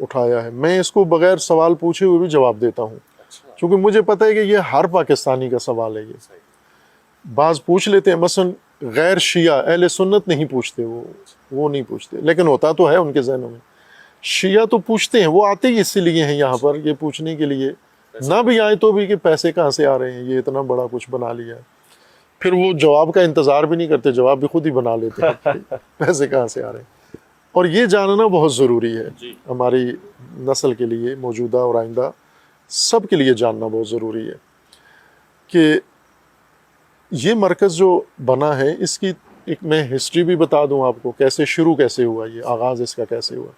اٹھایا ہے. میں اس کو بغیر سوال پوچھے ہوئے بھی جواب دیتا ہوں, کیونکہ مجھے پتہ ہے کہ یہ ہر پاکستانی کا سوال ہے. یہ بعض پوچھ لیتے ہیں, مثلا غیر شیعہ اہل سنت نہیں پوچھتے, وہ نہیں پوچھتے, لیکن ہوتا تو ہے ان کے ذہنوں میں. شیعہ تو پوچھتے ہیں, وہ آتے ہی اسی لیے ہیں یہاں پر, یہ پوچھنے کے لیے, نہ بھی آئے تو بھی کہ پیسے کہاں سے آ رہے ہیں, یہ اتنا بڑا کچھ بنا لیا ہے. پھر وہ جواب کا انتظار بھی نہیں کرتے, جواب بھی خود ہی بنا لیتے ہیں پیسے کہاں سے آ رہے ہیں. اور یہ جاننا بہت ضروری ہے ہماری نسل کے لیے, موجودہ اور آئندہ سب کے لیے جاننا بہت ضروری ہے کہ یہ مرکز جو بنا ہے اس کی ایک میں ہسٹری بھی بتا دوں آپ کو, کیسے شروع کیسے ہوا, یہ آغاز اس کا کیسے ہوا.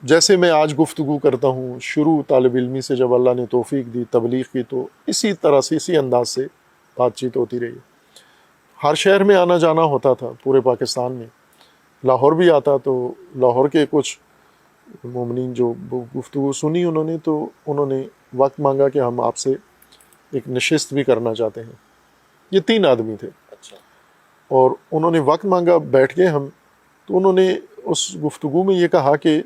جیسے میں آج گفتگو کرتا ہوں, شروع طالب علمی سے جب اللہ نے توفیق دی تبلیغ کی, تو اسی طرح سے اسی انداز سے بات چیت ہوتی رہی. ہر شہر میں آنا جانا ہوتا تھا پورے پاکستان میں. لاہور بھی آتا تو لاہور کے کچھ مومنین جو گفتگو سنی انہوں نے, تو انہوں نے وقت مانگا کہ ہم آپ سے ایک نشست بھی کرنا چاہتے ہیں. یہ 3 آدمی تھے, اور انہوں نے وقت مانگا, بیٹھ گئے ہم. تو انہوں نے اس گفتگو میں یہ کہا کہ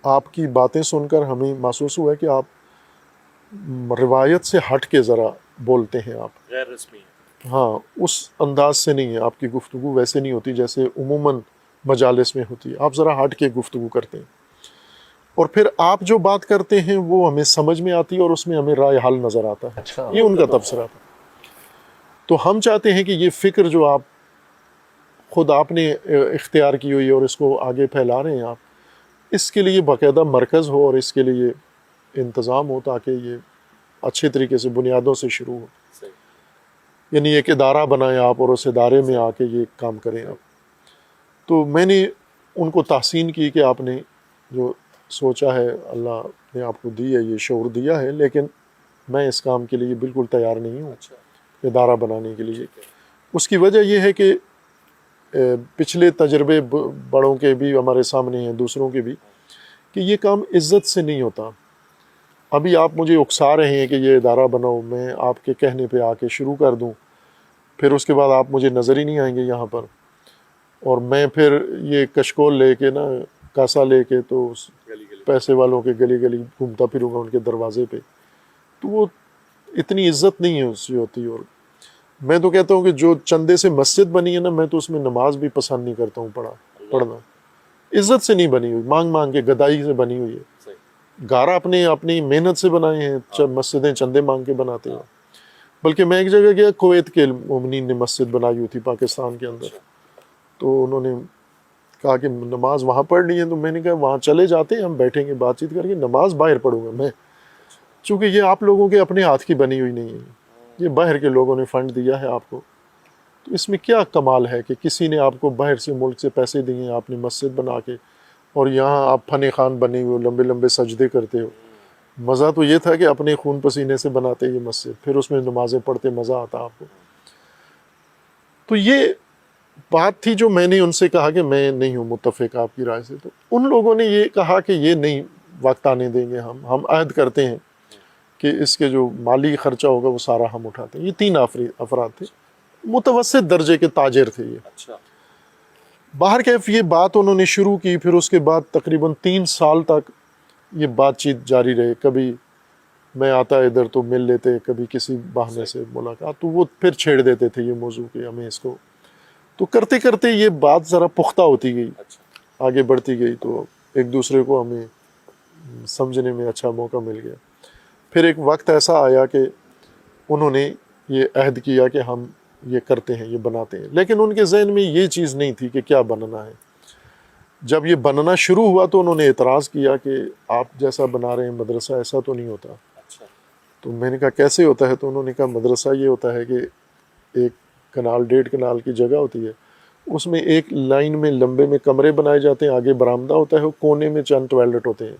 آپ کی باتیں سن کر ہمیں محسوس ہوا ہے کہ آپ روایت سے ہٹ کے ذرا بولتے ہیں, آپ غیر رسمی. ہاں, اس انداز سے نہیں ہے, آپ کی گفتگو ویسے نہیں ہوتی جیسے عموماً مجالس میں ہوتی ہے, آپ ذرا ہٹ کے گفتگو کرتے ہیں, اور پھر آپ جو بات کرتے ہیں وہ ہمیں سمجھ میں آتی ہے اور اس میں ہمیں رائے حل نظر آتا ہے. یہ ان کا تبصرہ تھا. تو ہم چاہتے ہیں کہ یہ فکر جو آپ خود آپ نے اختیار کی ہوئی ہے اور اس کو آگے پھیلا رہے ہیں آپ, اس کے لیے باقاعدہ مرکز ہو اور اس کے لیے انتظام ہو, تاکہ یہ اچھے طریقے سے بنیادوں سے شروع ہو. یعنی ایک ادارہ بنائیں آپ اور اس ادارے میں آ کے یہ کام کریں آپ. تو میں نے ان کو تحسین کی کہ آپ نے جو سوچا ہے, اللہ نے آپ کو دی ہے, یہ شعور دیا ہے, لیکن میں اس کام کے لیے بالکل تیار نہیں ہوں ادارہ بنانے کے لیے. اس کی وجہ یہ ہے کہ پچھلے تجربے بڑوں کے بھی ہمارے سامنے ہیں, دوسروں کے بھی, کہ یہ کام عزت سے نہیں ہوتا. ابھی آپ مجھے اکسا رہے ہیں کہ یہ ادارہ بناؤ, میں آپ کے کہنے پہ آ کے شروع کر دوں, پھر اس کے بعد آپ مجھے نظر ہی نہیں آئیں گے یہاں پر, اور میں پھر یہ کشکول لے کے نا, کاسا لے کے, تو پیسے والوں کے گلی گلی گھومتا پھروں گا ان کے دروازے پہ. تو وہ اتنی عزت نہیں ہے اس سے ہوتی. اور میں تو کہتا ہوں کہ جو چندے سے مسجد بنی ہے نا, میں تو اس میں نماز بھی پسند نہیں کرتا ہوں پڑھنا. عزت سے نہیں بنی ہوئی, مانگ مانگ کے گدائی سے بنی ہوئی ہے. گارا اپنی محنت سے بنائے ہیں, مسجدیں چندے مانگ کے بناتے ہیں. بلکہ میں ایک جگہ گیا, کویت کے مومنین نے مسجد بنائی ہوئی تھی پاکستان کے اندر, تو انہوں نے کہا کہ نماز وہاں پڑھ لی ہے. تو میں نے کہا وہاں چلے جاتے ہیں, ہم بیٹھیں گے بات چیت کریں گے, نماز باہر پڑھوں گا میں, چونکہ یہ آپ لوگوں کے اپنے ہاتھ کی بنی ہوئی نہیں ہے, یہ باہر کے لوگوں نے فنڈ دیا ہے آپ کو. تو اس میں کیا کمال ہے کہ کسی نے آپ کو باہر سے ملک سے پیسے دیے ہیں, آپ نے مسجد بنا کے, اور یہاں آپ فن خان بنے ہوئے لمبے لمبے سجدے کرتے ہو. مزہ تو یہ تھا کہ اپنے خون پسینے سے بناتے یہ مسجد, پھر اس میں نمازیں پڑھتے, مزہ آتا آپ کو. تو یہ بات تھی جو میں نے ان سے کہا کہ میں نہیں ہوں متفق آپ کی رائے سے. تو ان لوگوں نے یہ کہا کہ یہ نہیں وقت آنے دیں گے, ہم عہد کرتے ہیں کہ اس کے جو مالی خرچہ ہوگا وہ سارا ہم اٹھاتے ہیں. یہ 3 افراد تھے, متوسط درجے کے تاجر تھے یہ. باہر کیف یہ بات انہوں نے شروع کی, پھر اس کے بعد تقریباً 3 سال تک یہ بات چیت جاری رہے. کبھی میں آتا ادھر تو مل لیتے, کبھی کسی بہانے سے ملاقات, تو وہ پھر چھیڑ دیتے تھے یہ موضوع کہ ہمیں اس کو. تو کرتے کرتے یہ بات ذرا پختہ ہوتی گئی, آگے بڑھتی گئی, تو ایک دوسرے کو ہمیں سمجھنے میں اچھا موقع مل گیا. پھر ایک وقت ایسا آیا کہ انہوں نے یہ عہد کیا کہ ہم یہ کرتے ہیں, یہ بناتے ہیں, لیکن ان کے ذہن میں یہ چیز نہیں تھی کہ کیا بننا ہے. جب یہ بننا شروع ہوا تو انہوں نے اعتراض کیا کہ آپ جیسا بنا رہے ہیں مدرسہ ایسا تو نہیں ہوتا. تو میں نے کہا کیسے ہوتا ہے؟ تو انہوں نے کہا مدرسہ یہ ہوتا ہے کہ 1 کنال 1.5 کنال کی جگہ ہوتی ہے, اس میں ایک لائن میں لمبے میں کمرے بنائے جاتے ہیں, آگے برآمدہ ہوتا ہے, کونے میں چند ٹوائلٹ ہوتے ہیں,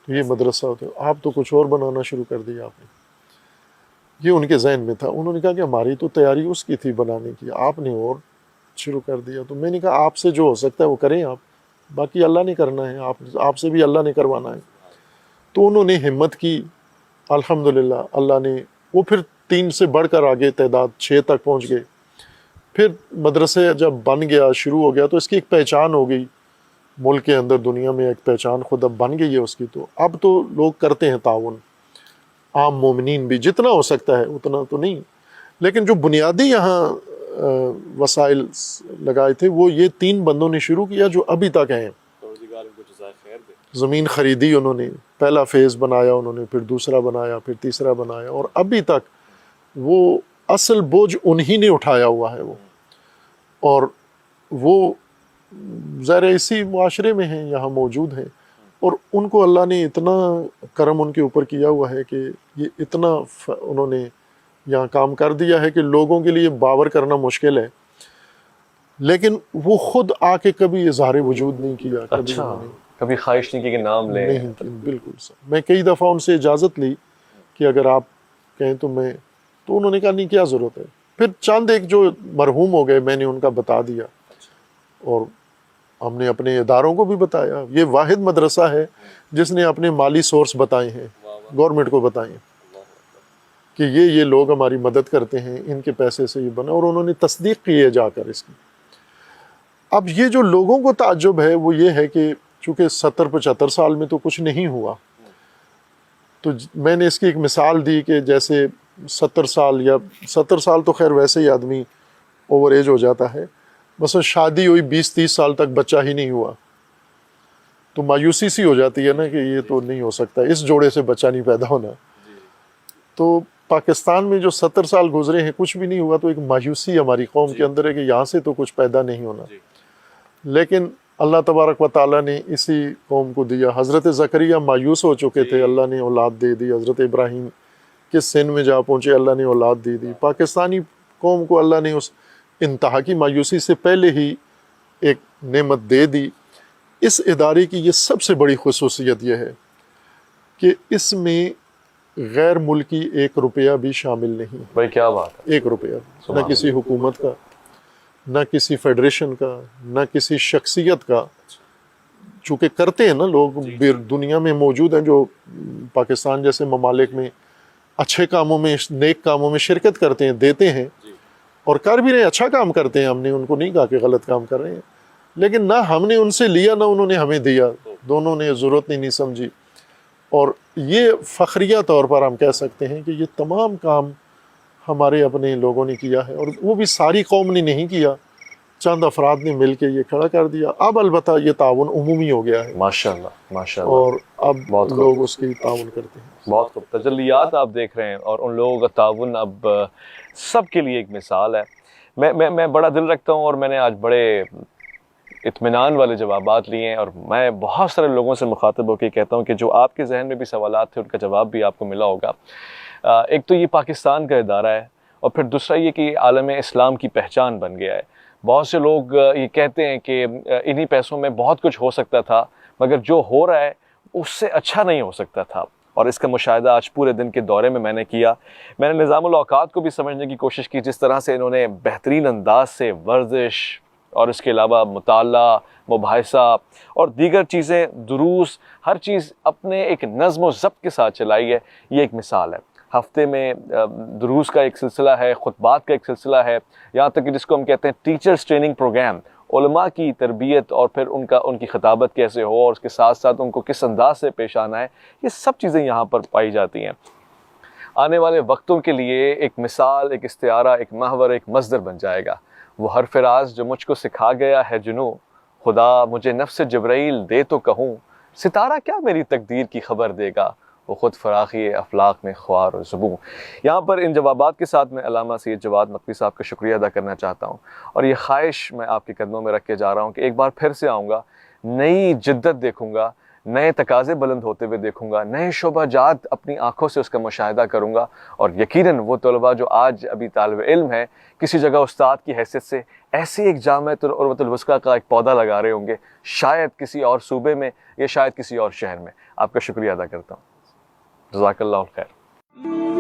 تو یہ مدرسہ ہوتا ہے. آپ تو کچھ اور بنانا شروع کر دیا آپ نے. یہ ان کے ذہن میں تھا. انہوں نے کہا کہ ہماری تو تیاری اس کی تھی بنانے کی, آپ نے اور شروع کر دیا. تو میں نے کہا آپ سے جو ہو سکتا ہے وہ کریں آپ, باقی اللہ نے کرنا ہے, آپ سے بھی اللہ نے کروانا ہے. تو انہوں نے ہمت کی, الحمدللہ اللہ نے, وہ پھر 3 سے بڑھ کر آگے تعداد 6 تک پہنچ گئے. پھر مدرسے جب بن گیا, شروع ہو گیا, تو اس کی ایک پہچان ہو گئی ملک کے اندر دنیا میں ایک پہچان خود اب بن گئی ہے اس کی، تو اب تو لوگ کرتے ہیں تعاون، عام مومنین بھی جتنا ہو سکتا ہے اتنا تو نہیں، لیکن جو بنیادی یہاں وسائل لگائے تھے وہ یہ 3 بندوں نے شروع کیا جو ابھی تک ہیں۔ زمین خریدی انہوں نے، پہلا فیز بنایا انہوں نے، پھر دوسرا بنایا، پھر تیسرا بنایا، اور ابھی تک وہ اصل بوجھ انہی نے اٹھایا ہوا ہے وہ، اور وہ ظاہر اسی معاشرے میں ہیں، یہاں موجود ہیں، اور ان کو اللہ نے اتنا کرم ان کے اوپر کیا ہوا ہے کہ یہ اتنا انہوں نے یہاں کام کر دیا ہے کہ لوگوں کے لیے باور کرنا مشکل ہے، لیکن وہ خود آ کے کبھی اظہار وجود نہیں کیا، کبھی اچھا، انہوں نے کبھی خواہش نہیں کی کہ نام لیں؟ نہیں کی، بالکل سر۔ میں کئی دفعہ ان سے اجازت لی کہ اگر آپ کہیں تو انہوں نے کہا نہیں، کیا ضرورت ہے۔ پھر چند ایک جو مرحوم ہو گئے میں نے ان کا بتا دیا، اور ہم نے اپنے اداروں کو بھی بتایا۔ یہ واحد مدرسہ ہے جس نے اپنے مالی سورس بتائے ہیں، گورنمنٹ کو بتائے ہیں کہ یہ لوگ ہماری مدد کرتے ہیں، ان کے پیسے سے یہ بنا، اور انہوں نے تصدیق کی ہے جا کر اس کی۔ اب یہ جو لوگوں کو تعجب ہے وہ یہ ہے کہ چونکہ 70-75 سال میں تو کچھ نہیں ہوا، تو میں نے اس کی ایک مثال دی کہ جیسے 70 سال یا 70 سال تو خیر ویسے ہی آدمی اوور ایج ہو جاتا ہے، مثلا شادی ہوئی 20-30 سال تک بچہ ہی نہیں ہوا، تو مایوسی سی ہو جاتی ہے نا کہ یہ تو نہیں ہو سکتا، اس جوڑے سے بچہ نہیں پیدا ہونا۔ تو پاکستان میں جو 70 سال گزرے ہیں کچھ بھی نہیں ہوا، تو ایک مایوسی ہماری قوم کے اندر ہے کہ یہاں سے تو کچھ پیدا نہیں ہونا، لیکن اللہ تبارک و تعالیٰ نے اسی قوم کو دیا۔ حضرت زکریا مایوس ہو چکے تھے، اللہ نے اولاد دے دی۔ حضرت ابراہیم کس سن میں جا پہنچے، اللہ نے اولاد دے دی۔ پاکستانی قوم کو اللہ نے اس انتہا کی مایوسی سے پہلے ہی ایک نعمت دے دی۔ اس ادارے کی یہ سب سے بڑی خصوصیت یہ ہے کہ اس میں غیر ملکی 1 روپیہ بھی شامل نہیں۔ بھائی کیا بات ہے! 1 روپیہ نہ کسی حکومت کا، نہ کسی فیڈریشن کا، نہ کسی شخصیت کا، چونکہ کرتے ہیں نا لوگ دنیا میں موجود ہیں جو پاکستان جیسے ممالک میں اچھے کاموں میں، نیک کاموں میں شرکت کرتے ہیں، دیتے ہیں اور کر بھی رہے ہیں، اچھا کام کرتے ہیں، ہم نے ان کو نہیں کہا کہ غلط کام کر رہے ہیں، لیکن نہ ہم نے ان سے لیا نہ انہوں نے ہمیں دیا، دونوں نے ضرورت نہیں سمجھی۔ اور یہ فخریہ طور پر ہم کہہ سکتے ہیں کہ یہ تمام کام ہمارے اپنے لوگوں نے کیا ہے، اور وہ بھی ساری قوم نے نہیں کیا، چند افراد نے مل کے یہ کھڑا کر دیا۔ اب البتہ یہ تعاون عمومی ہو گیا ہے، ماشاءاللہ ماشاءاللہ، اور اب لوگ اس کی تعاون کرتے ہیں۔ بہت خوب تجلیات آپ دیکھ رہے ہیں، اور ان لوگوں کا تعاون اب سب کے لیے ایک مثال ہے۔ میں بڑا دل رکھتا ہوں، اور میں نے آج بڑے اطمینان والے جوابات لیے ہیں، اور میں بہت سارے لوگوں سے مخاطب ہو کے کہتا ہوں کہ جو آپ کے ذہن میں بھی سوالات تھے ان کا جواب بھی آپ کو ملا ہوگا۔ ایک تو یہ پاکستان کا ادارہ ہے، اور پھر دوسرا یہ کہ عالم اسلام کی پہچان بن گیا ہے۔ بہت سے لوگ یہ کہتے ہیں کہ انہی پیسوں میں بہت کچھ ہو سکتا تھا، مگر جو ہو رہا ہے اس سے اچھا نہیں ہو سکتا تھا، اور اس کا مشاہدہ آج پورے دن کے دورے میں نے کیا۔ میں نے نظام الاوقات کو بھی سمجھنے کی کوشش کی، جس طرح سے انہوں نے بہترین انداز سے ورزش اور اس کے علاوہ مطالعہ، مباحثہ اور دیگر چیزیں، دروس، ہر چیز اپنے ایک نظم و ضبط کے ساتھ چلائی ہے۔ یہ ایک مثال ہے۔ ہفتے میں دروس کا ایک سلسلہ ہے، خطبات کا ایک سلسلہ ہے، یہاں تک کہ جس کو ہم کہتے ہیں ٹیچرز ٹریننگ پروگرام، علماء کی تربیت اور پھر ان کی خطابت کیسے ہو، اور اس کے ساتھ ساتھ ان کو کس انداز سے پیش آنا ہے، یہ سب چیزیں یہاں پر پائی جاتی ہیں۔ آنے والے وقتوں کے لیے ایک مثال، ایک استعارہ، ایک محور، ایک مصدر بن جائے گا۔ وہ حرف راز جو مجھ کو سکھا گیا ہے جنوں، خدا مجھے نفس جبرائیل دے تو کہوں، ستارہ کیا میری تقدیر کی خبر دے گا، وہ خود فراخی افلاق میں خوار و زبوں۔ یہاں پر ان جوابات کے ساتھ میں علامہ سید جواد مقوی صاحب کا شکریہ ادا کرنا چاہتا ہوں، اور یہ خواہش میں آپ کے قدموں میں رکھ کے جا رہا ہوں کہ ایک بار پھر سے آؤں گا، نئی جدت دیکھوں گا، نئے تقاضے بلند ہوتے ہوئے دیکھوں گا، نئے شعبہ جات اپنی آنکھوں سے اس کا مشاہدہ کروں گا، اور یقیناً وہ طلباء جو آج ابھی طالب علم ہیں، کسی جگہ استاد کی حیثیت سے ایسی ایک جامعۃ العروۃ الوثقیٰ کا ایک پودا لگا رہے ہوں گے، شاید کسی اور صوبے میں یا شاید کسی اور شہر میں۔ آپ کا شکریہ ادا کرتا ہوں۔ جزاک اللہ خیر۔